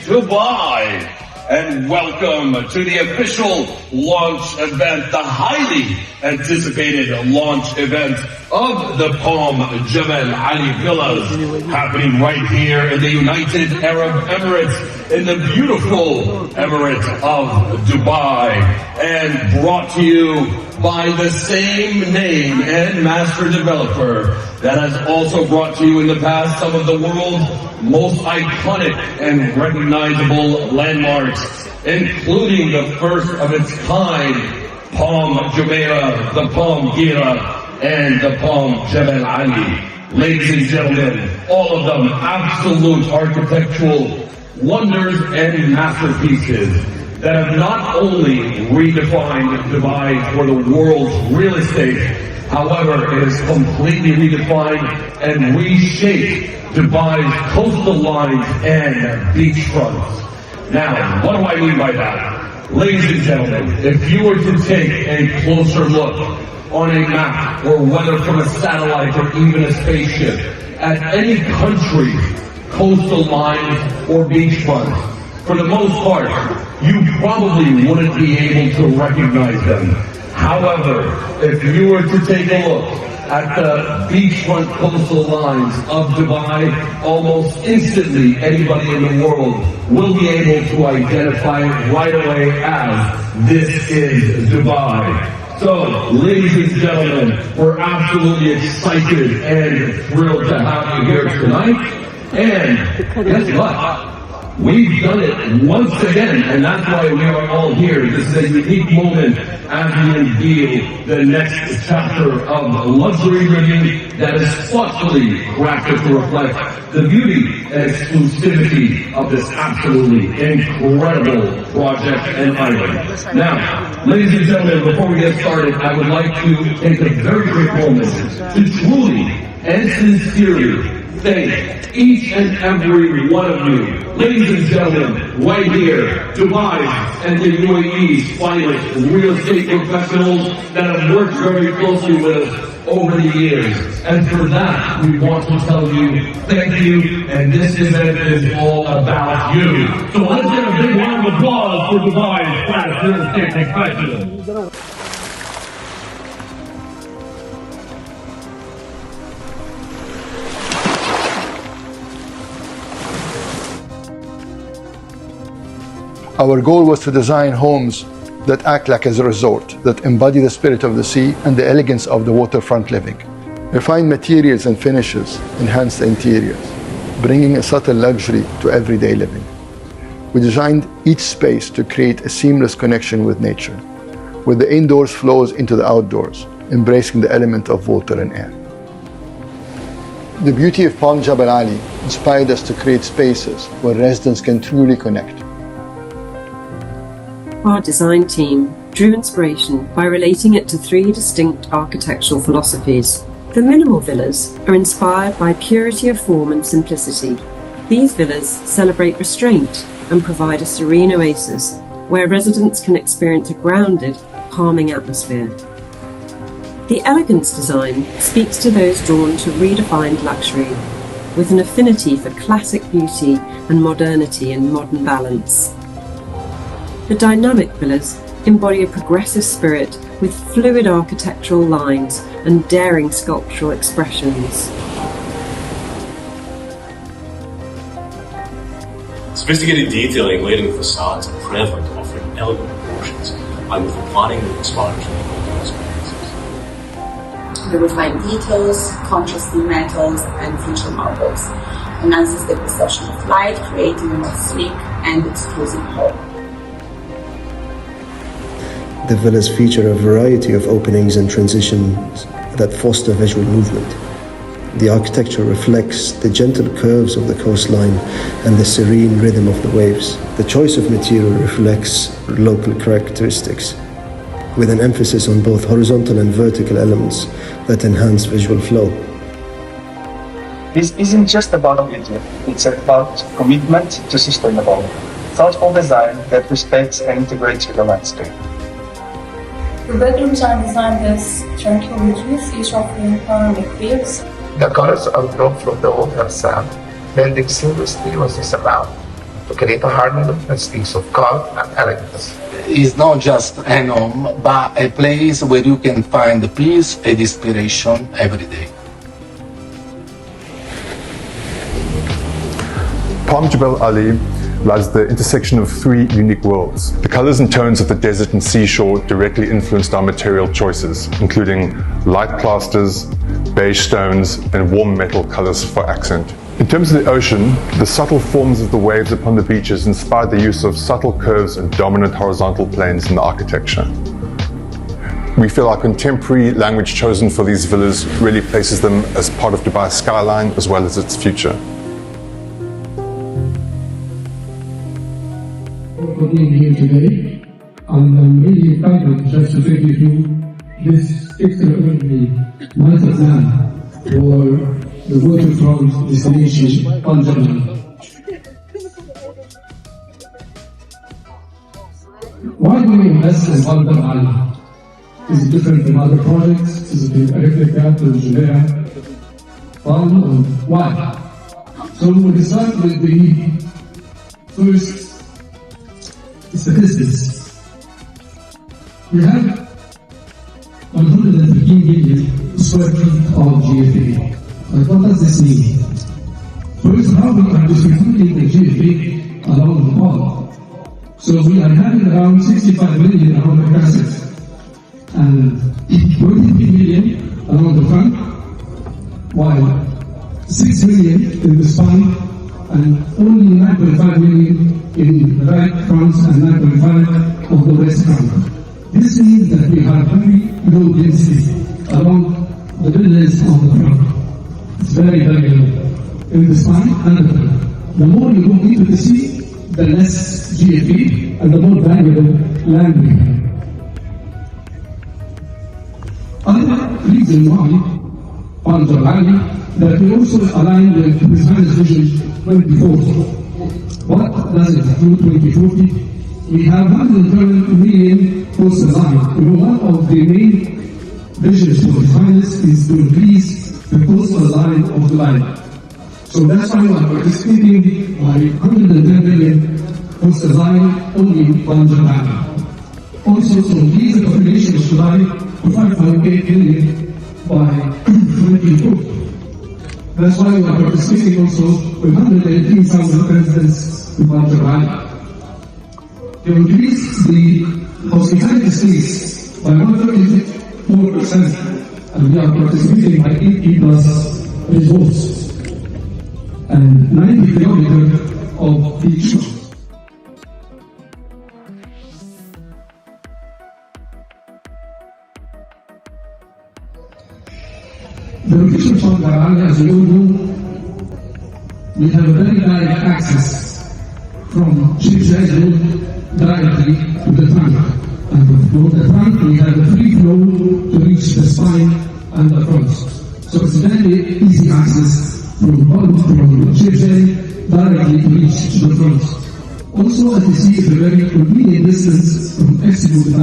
Dubai. And welcome to the official launch event, the highly anticipated launch event of the Palm Jebel Ali Villas, happening right here in the United Arab Emirates, in the beautiful Emirate of Dubai, and brought to you by the same name and master developer that has also brought to you in the past some of the world's most iconic and recognizable landmarks, including the first of its kind, Palm Jumeirah, the Palm Gira, and the Palm Jebel Ali. Ladies and gentlemen, all of them absolute architectural wonders and masterpieces that have not only redefined Dubai for the world's real estate, however, it has completely redefined and reshaped Dubai's coastal lines and beachfronts. Now, what do I mean by that? Ladies and gentlemen, if you were to take a closer look on a map, or whether from a satellite or even a spaceship, at any country's coastal lines or beachfronts, for the most part, you probably wouldn't be able to recognize them. However, if you were to take a look at the beachfront coastal lines of Dubai, almost instantly anybody in the world will be able to identify it right away as this is Dubai. So, ladies and gentlemen, we're absolutely excited and thrilled to have you here tonight. And guess what? We've done it once again, and that's why we are all here. This is a unique moment as we unveil the next chapter of luxury living that is thoughtfully crafted to reflect the beauty and exclusivity of this absolutely incredible project and item. Now, ladies and gentlemen, before we get started, I would like to take a very quick moment to truly and sincerely thank each and every one of you. Ladies and gentlemen, right here, Dubai's and the UAE's finest real estate professionals that have worked very closely with us over the years. And for that, we want to tell you thank you, and this event is all about you. So let's get a big round of applause for Dubai's finest real estate professionals. Our goal was to design homes that act like as a resort, that embody the spirit of the sea and the elegance of the waterfront living. Refined materials and finishes enhance the interiors, bringing a subtle luxury to everyday living. We designed each space to create a seamless connection with nature, where the indoors flows into the outdoors, embracing the element of water and air. The beauty of Palm Jebel Ali inspired us to create spaces where residents can truly connect. Our design team drew inspiration by relating it to three distinct architectural philosophies. The minimal villas are inspired by purity of form and simplicity. These villas celebrate restraint and provide a serene oasis where residents can experience a grounded, calming atmosphere. The elegance design speaks to those drawn to redefined luxury, with an affinity for classic beauty and modernity in modern balance. The dynamic villas embody a progressive spirit with fluid architectural lines and daring sculptural expressions. Sophisticated detailing laid in facades are prevalent, offering elegant proportions and with a planning that inspires new experiences. The refined details, contrasting metals, and feature marbles enhances the perception of light, creating a more sleek and exclusive home. The villas feature a variety of openings and transitions that foster visual movement. The architecture reflects the gentle curves of the coastline and the serene rhythm of the waves. The choice of material reflects local characteristics, with an emphasis on both horizontal and vertical elements that enhance visual flow. This isn't just about beauty, it's about commitment to sustainability, thoughtful design that respects and integrates with the landscape. The bedrooms are designed as tranquil retreats, each offering panoramic views. The colors are drawn from the water sand, blending seamlessly with the surround. to create a harmony that speaks of calm and elegance. It's not just an home, but a place where you can find peace and inspiration every day. Palm Jebel Ali lies at the intersection of three unique worlds. The colors and tones of the desert and seashore directly influenced our material choices, including light plasters, beige stones, and warm metal colors for accent. In terms of the ocean, the subtle forms of the waves upon the beaches inspired the use of subtle curves and dominant horizontal planes in the architecture. We feel our contemporary language chosen for these villas really places them as part of Dubai's skyline as well as its future. For being here today, and I'm really excited just to take you through this extraordinary master plan for the waterfront destination, Palm Jebel Ali. Why do we invest in Palm Jebel Ali? Is it different from other projects? Is it a replica to Jumeirah? Why? So we'll start with the first statistics. We have 115 million square feet of GFA. But what does this mean? First, how we are distributing the GFA along the wall. So we are having around 65 million around the crescent and 23 million along the front, while 6 million in the spine and only 9.5 million in the right front and 9.5 of the west front. This means that we have very low density along the villas on the front. It's very, very low in the spine and the front. The more you go into the sea, the less GFE and the more valuable land we have. Other reason why Palm Jebel Ali that we also align with President's Vision 2040. What does it do 2040? We have 112 million coastal line. One of the main visions for the finance is to increase the coastal line of the line. So that's why we are participating by 110 million coastal line only in Palm Jebel Ali. Also, to increase the population of Dubai to 5.8 million by 2040. That's why we are participating also with 118,000 residents in Palm Jebel Ali. To increase the hospitality space by 134%, and we are participating by 80 plus resorts and 90 kilometers of beach road. The location of Palm Jebel Ali, as you all know, we have a very direct access from Sheikh Zayed Road directly to the trunk. And from the trunk, we have a free flow to reach the spine and the front. So it's very easy access from Sheikh Zayed directly to reach the front. Also, as you see, it's a very convenient distance from Exquisite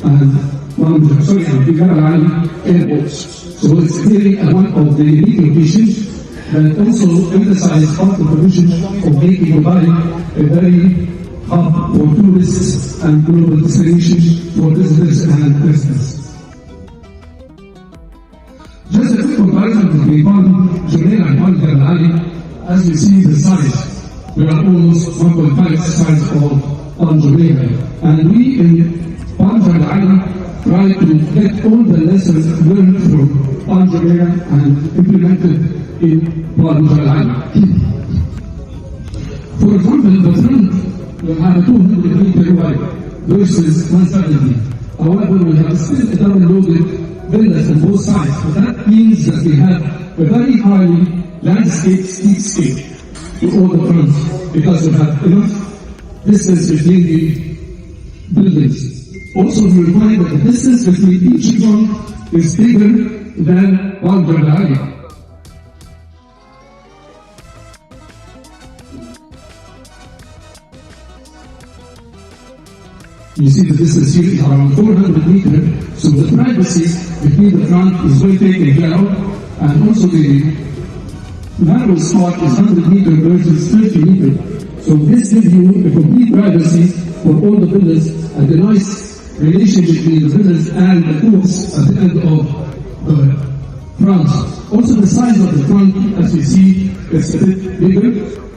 and Jebel Ali airports. So it's clearly one of the unique locations that also emphasizes part of the vision of making Dubai a very hub for tourists and global destinations for visitors and residents. Just a quick comparison between Palm Jumeirah and Palm Jebel Ali. As you see the size, we are almost 1.5 size of Palm Jumeirah. And we in Palm Jebel Ali try to get all the lessons learned from Palm Jumeirah and implemented in Palm Jebel Ali. For example, the front will have a 200 meter wide versus 170. However, we have still a double-loaded villas on both sides. So that means that we have a very high landscape streetscape to all the fronts because we have enough distance between the buildings. Also, you will find that the distance between each front is bigger than Palm Jebel Ali. You see the distance here is around 400 meters, so the privacy between the front is well taken care of, and also the narrow spot is 100 meters versus 30 meters. So this gives you a complete privacy for all the villas and a nice relationship between the villas and the courts at the end of the front. Also the size of the front, as we see, is a bit bigger,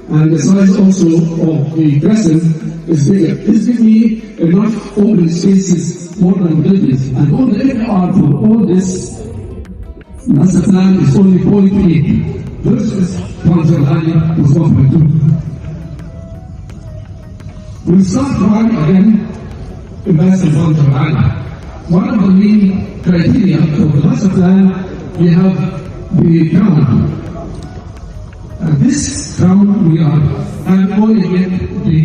and the size also of the crescent is bigger. This gives me enough open spaces, more than buildings, and all the FR for all this master plan is only 0.8 versus Palm Jebel Ali is 1.2. We'll start one again, invest in Palm Jebel Ali. One of the main criteria for the master plan, we have the crown. And this crown, we are calling it the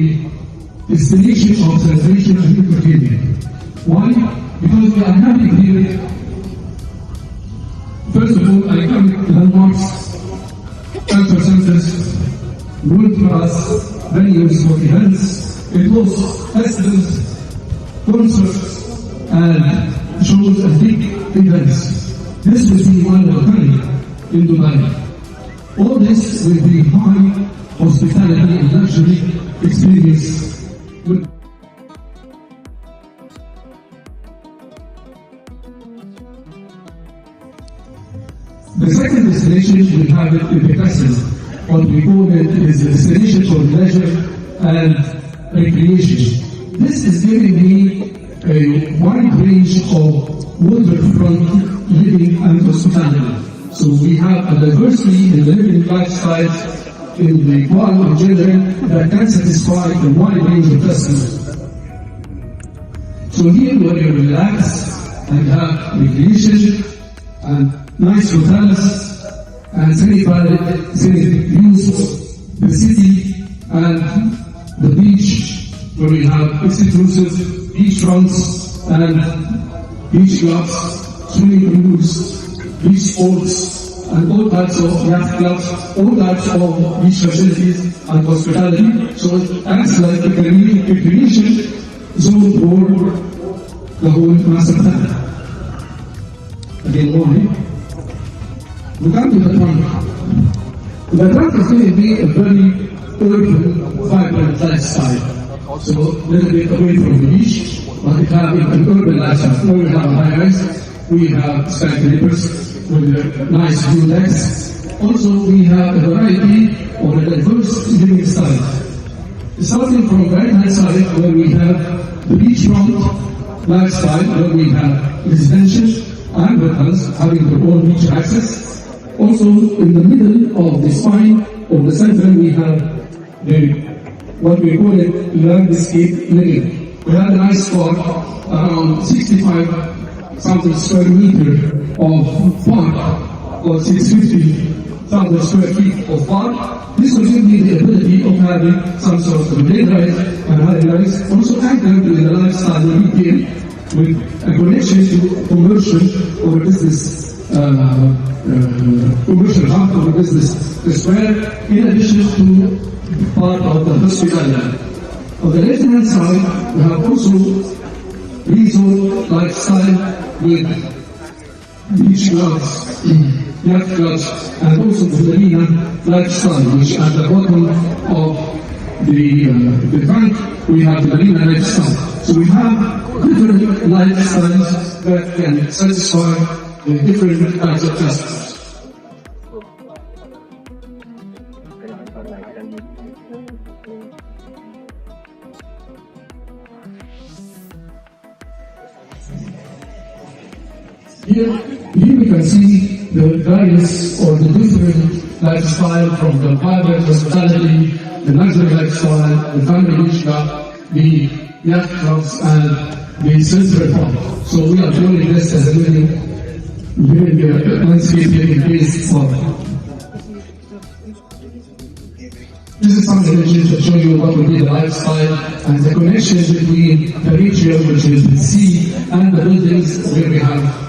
destination of celebration and entertainment. Why? Because we are having here, first of all, iconic landmarks, cultural centers, world-class venues for events, it hosts festivals, concerts, and shows and big events. This will be one of a kind in Dubai. All this will be high hospitality and luxury experience. The second destination we have it in the crescent. What we call it is a destination for leisure and recreation. This is giving me a wide range of waterfront living and hospitality. So we have a diversity in the living lifestyle in the Palm in general that can satisfy a wide range of customers. So here where you relax and have recreation and nice hotels and scenic views, the city and the beach where we have exclusive beach fronts and beach clubs, swimming pools, beach sports, and all types of yacht clubs, all types of beach facilities and hospitality. So it acts like a recreation zone for the whole master plan. Again, why? We come to the trunk. The trunk is going to be a very urban, vibrant lifestyle. So a little bit away from the beach, but it has an urban lifestyle. Where we have high-rise, we have skyscrapers with a nice view decks. Also, we have a variety of a diverse living style. Starting from the right-hand side, where we have the beachfront lifestyle, where we have residential and hotels having their own beach access. Also, in the middle of the spine, or the center, we have what we call it landscape living. We have a nice spot around 65,000 square meter of park, or 650,000 square feet of park. This will give me the ability of having some sort of day-rise and high-rise, also anchored with the lifestyle retail, with a connection to commercial or business, commercial hub or business square, in addition to part of the hospitality. On the left-hand side, we have also resort lifestyle with beach clubs, yacht clubs, and also the marina lifestyle, which at the bottom of the trunk, we have the marina lifestyle. So we have different lifestyles that can satisfy the different types of customers. Here we can see the various or the different lifestyle from the private hospitality, the luxury lifestyle, the family beach club, the yacht clubs, and the central park. So we are doing this as a living landscape living based model. This is some images that show you what will be the lifestyle and the connection between the region, which is the sea, and the buildings where we have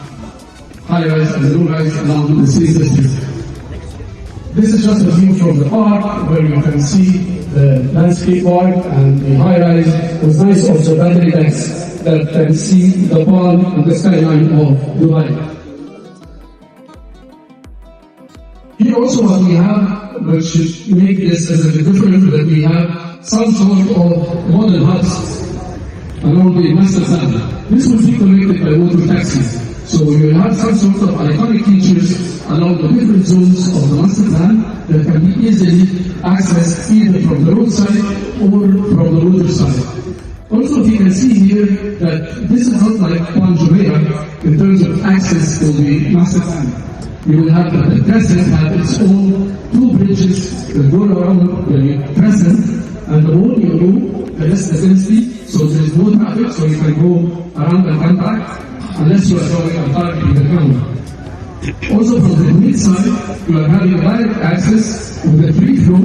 high-rise and low-rise along the sea district. This is just a view from the park where you can see the landscape park and the high-rise with nice also battery decks that can see the palm and the skyline of Dubai. Here also what we have, which make this as a different, that we have some sort of model huts along the master plan. This will be connected by water taxis. So you will have some sort of iconic features along the different zones of the master plan that can be easily accessed either from the roadside or from the water side. Also, you can see here that this is not like Palm Jebel Ali in terms of access to the master plan. You will have the crescent have its own two bridges that go around the crescent, and the more you go, the less the density, so there is no traffic, so you can go around and come back, unless you are going and parking the ground. Also from the mid side, you are having direct access with the free flow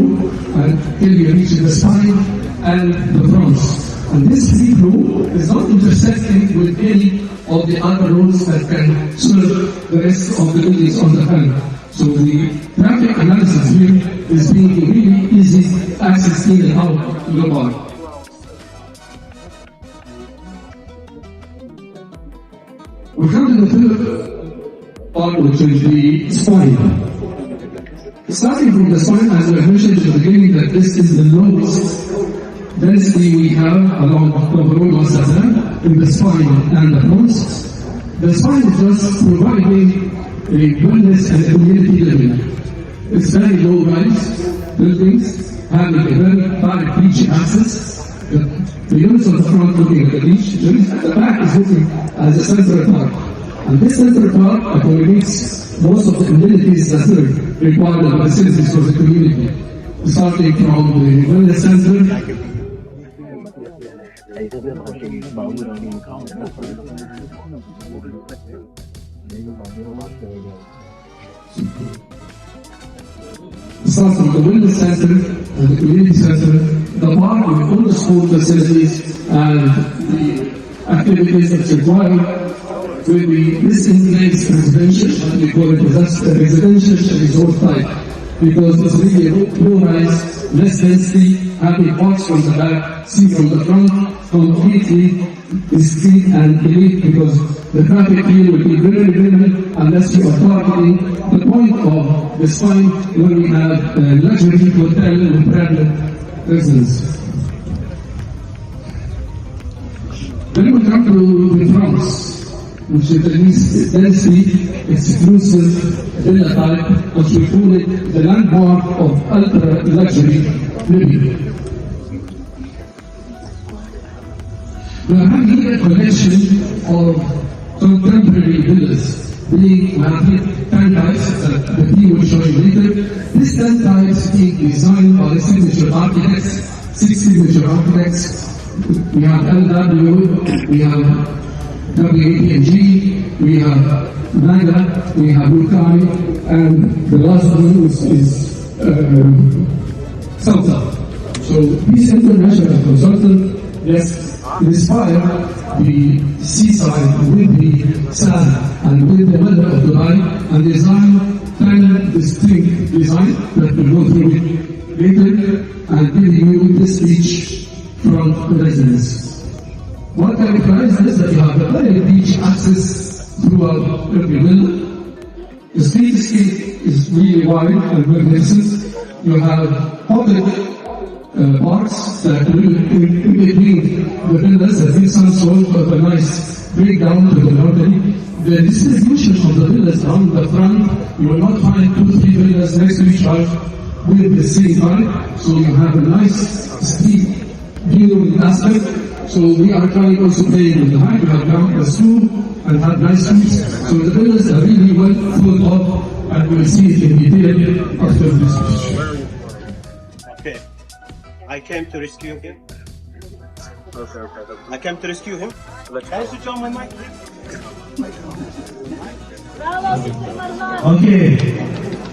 until you reach the spine and the fronts. And this free flow is not intersecting with any of the other roads that can serve the rest of the buildings on the hand. So the traffic analysis here is being really easy access in and out to the park. We come to the third part, which is the spine. Starting from the spine, as I mentioned at the beginning, that this is the lowest density we have along the road master plan in the spine and the fronts. The spine is just providing a wellness and community living. It's very low-rise buildings, having a very direct beach access. The units on the front looking at the beach, the units at the back is looking at the central park. And this central park accommodates most of the amenities that are required of facilities for the community. Starting from the wellness center, start from the wellness center and the community center, the park with all the school facilities and the activities that's required will be this in place residential, and we call it a residential resort type, because it's really a low-rise, less density, having parks from the back, see from the front, completely discreet and elite, because the traffic here will be very minimal unless you are targeting the point of the spine where we have a luxury hotel with private residence. Then we come to the fronts, which is the least density, exclusive villa type, which we call it the landmark of ultra-luxury living. We are having here a collection of contemporary villas, being 10 types that the team will show you later. These 10 types being designed by the signature architects, 6 signature architects. We have LW, we have WAPG, we have Naga, we have Rukai, and the last one is Salta. So these international consultants, yes, inspire the seaside with the sand and with the weather of Dubai, and design 10 distinct designs that will go through it later and give you this beach front residence. What characterizes this is that you have a very beach access throughout every villa. The streetscape is really wide and magnificent. You have pocket parks that will in between the villas that give some sort of a nice breakdown to the nursery. The distribution of the villas around the front, you will not find 2-3 villas next to each other with the same height, so you have a nice street view aspect. So we are trying also playing with the height. We have ground plus 2 and have nice streets. So the villas are really well thought of, and we'll see it in detail after this speech. Okay. I came to rescue him. I came to rescue him. Can you switch on my mic? Okay.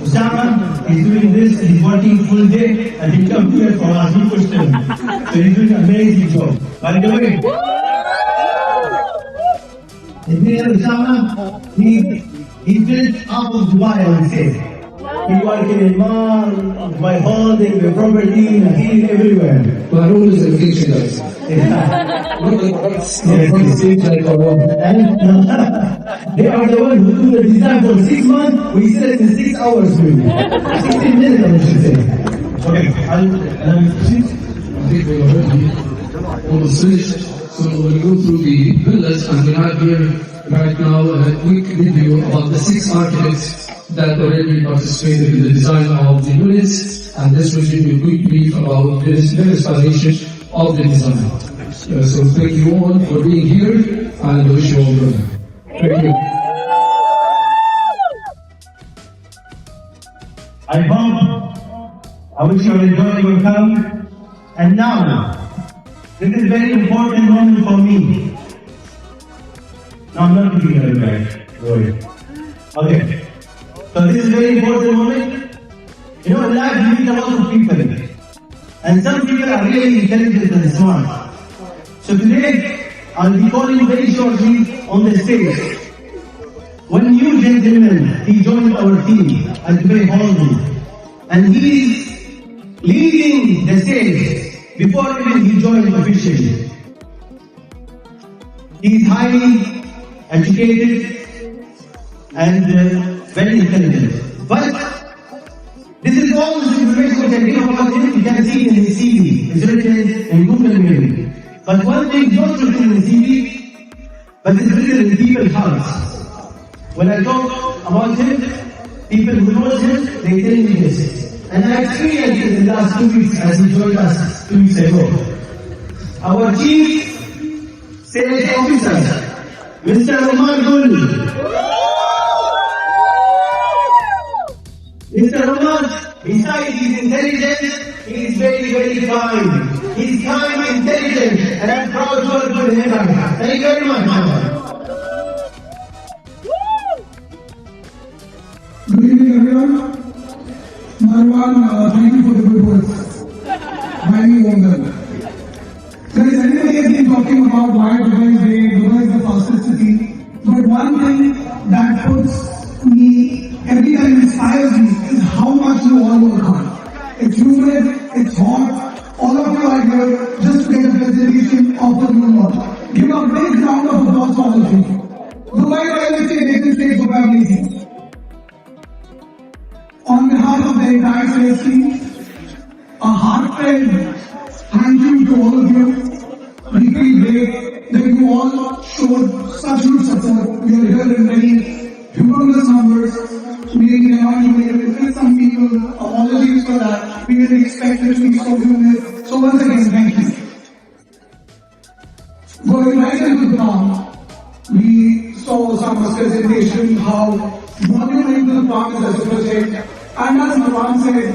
Osama is doing this, he's working full day, and he come here for us, we pushed him. So he's doing an amazing job. By the way, Engineer Osama, he built half of Dubai, I would say. He working in mall, my holding, the property, Nakheel, everywhere. My role is education, guys. They are the ones who do the design for 6 months, we sell it in 6 hours, maybe. 16 minutes, I should say. Okay, think we're already almost finished. So we'll go through the villas, and we have here right now a quick review about the 6 architects that already participated in the design of the units, and this will give you a quick brief about the inspiration of the design. So thank you all for being here, and I wish you all well. Thank you. I wish you are enjoying your time. And now, this is a very important moment for me. No, I'm not looking at it back. Okay. So this is a very important moment. You know, in life you meet a lot of people. And some people are really intelligent and smart. So today, I'll be calling very shortly on the stage one new gentleman. He joined our team at Dubai Hall. And he is leading the stage before even he joined officially. He is highly educated and very intelligent. But this is all the information which I give about him. You can see it in his CV. It's written in Google maybe. But one thing is not written in his CV, but it's written in people's hearts. When I talk about him, people who know him, they tell me this. And I experienced it in the last 2 weeks as he joined us 2 weeks ago. Our chief sales officer, Mr. Omar Gul. Mr. Omar, besides his intelligence, he is very, very kind. He is kind, intelligent, and I'm proud to work with him. Thank you very much. Good evening, everyone. Marwan, thank you for the good words. Highly warm welcome. Guys, everybody has been talking about why Dubai is great, Dubai is the fastest city. But one thing that puts me, every time inspires me, is how much you all work hard. It's humid, it's hot, all of you are here just to get a presentation of the new law. Give a big round of applause for all of you. Dubai Real Estate Agency for families. On behalf of the entire sales team, a heartfelt thank you to all of you. We feel great that you all showed such good support. We are here in very humongous numbers. We with some people, apologies for that. We didn't expect it to be so humongous. So once again, thank you. Going right into the Palm, we saw some presentation how monumental Palm is as a project. And as Marwan said,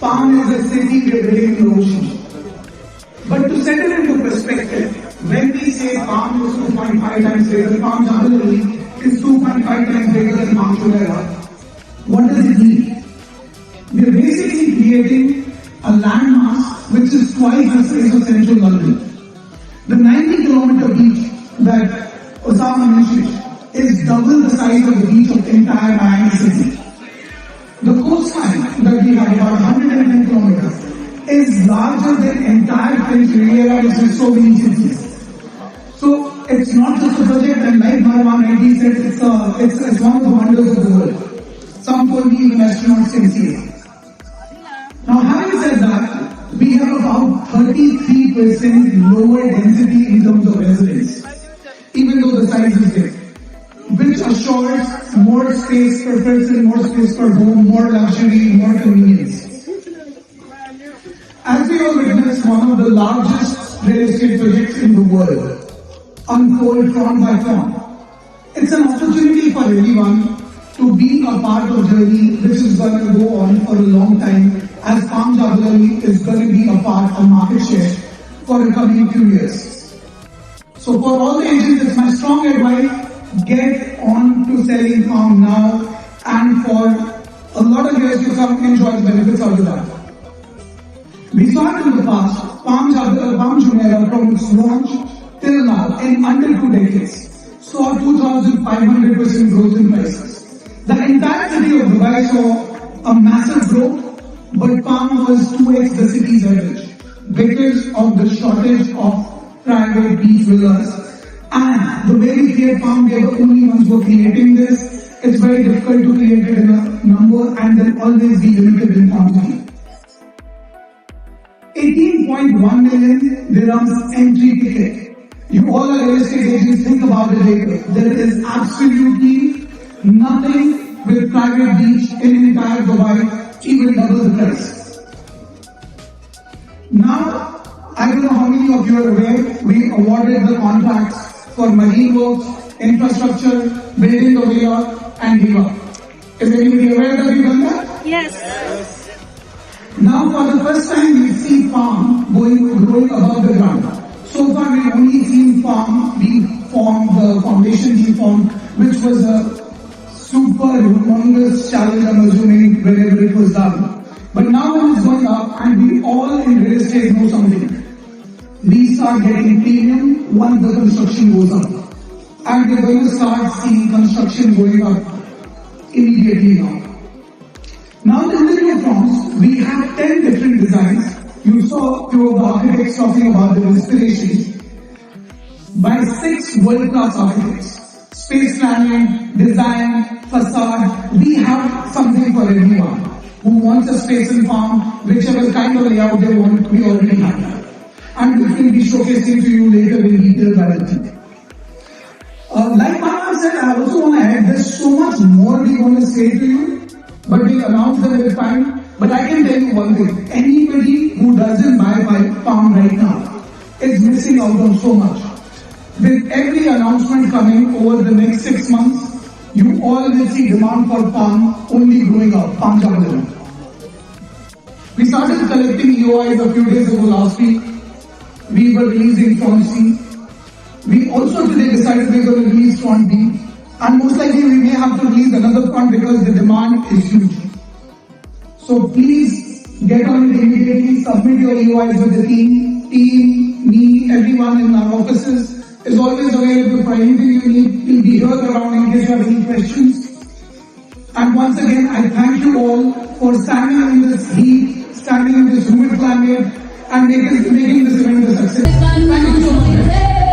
Palm is a city we're building in the ocean. But to set it into perspective, when we say Palm is 2.5 times bigger, Palm Jebel Ali is 2.5 times bigger than Palm Jumeirah, what does it mean? We're basically creating a landmass which is twice the size of central London. The 90-kilometer beach that Osama mentioned is double the size of the beach of the entire Miami city. The coastline that we have, about 110 kilometers, is larger than entire French Riviera, which is so many cities. So it's not just a project, and like Marwan rightly said, it's one of the wonders of the world. Some told me even astronauts can see it. Now, having said that, we have about 33% lower density in terms of residents, even though the size is big, which assures more space per person, more space per home, more luxury, more convenience. As we all witnessed, one of the largest real estate projects in the world unfold front by front. It's an opportunity for everyone to be a part of a journey which is going to go on for a long time, as Palm Jebel Ali is going to be a part of market share for the coming few years. So for all the agents, it's my strong advice, get on to selling Palm now, and for a lot of years to come, enjoy the benefits out of that. We saw it in the past, Palm Jumeirah from its launch till now, in under 2 decades, saw 2,500% growth in prices. The entire city of Dubai saw a massive growth, but Palm was 2x the city's average because of the shortage of private beach villas. And the way we create Palm, we are the only ones who are creating this. It's very difficult to create it in a number and then always be limited in quantity. 18.1 million dirhams entry ticket. You all are real estate agents, think about it later. There is absolutely nothing with private beach in entire Dubai, even double the price. Now, I don't know how many of you are aware, we awarded the contracts for marine works, infrastructure, building the villa, and Diva. Is anybody aware that we've done that? Yes. Now, for the first time, we see palm growing above the ground. So far, we've only seen palm being formed, the foundation being formed, which was a super humongous challenge, I'm assuming, wherever it was done. But now when it's going up, and we all in real estate know something, we start getting premium once the construction goes up. And we're going to start seeing construction going up immediately now. Now in the new forms, we have 10 different designs. You saw two of the architects talking about the inspiration by 6 world-class architects. Space planning, design, facade, we have something for everyone. Who wants a space and farm, whichever kind of layout they want, we already have that. And we will be showcasing to you later in detail by the team. Like Mama said, I also want to add, there's so much more we want to say to you, but we'll announce them with time. But I can tell you one thing, anybody who doesn't buy palm right now is missing out on so much. With every announcement coming over the next 6 months, you all will see demand for palm only growing up, Palm Jebel Ali. We started collecting EOIs a few days ago last week. We were releasing Front C. We also today decided we're going to release Front B. And most likely we may have to release another front because the demand is huge. So please get on it immediately, submit your EOIs with the team, me, everyone in our offices is always available for anything you need. We'll be here around in case you have any questions. And once again, I thank you all for standing in this heat, standing in this humid climate, and making this event a success. Thank you so much.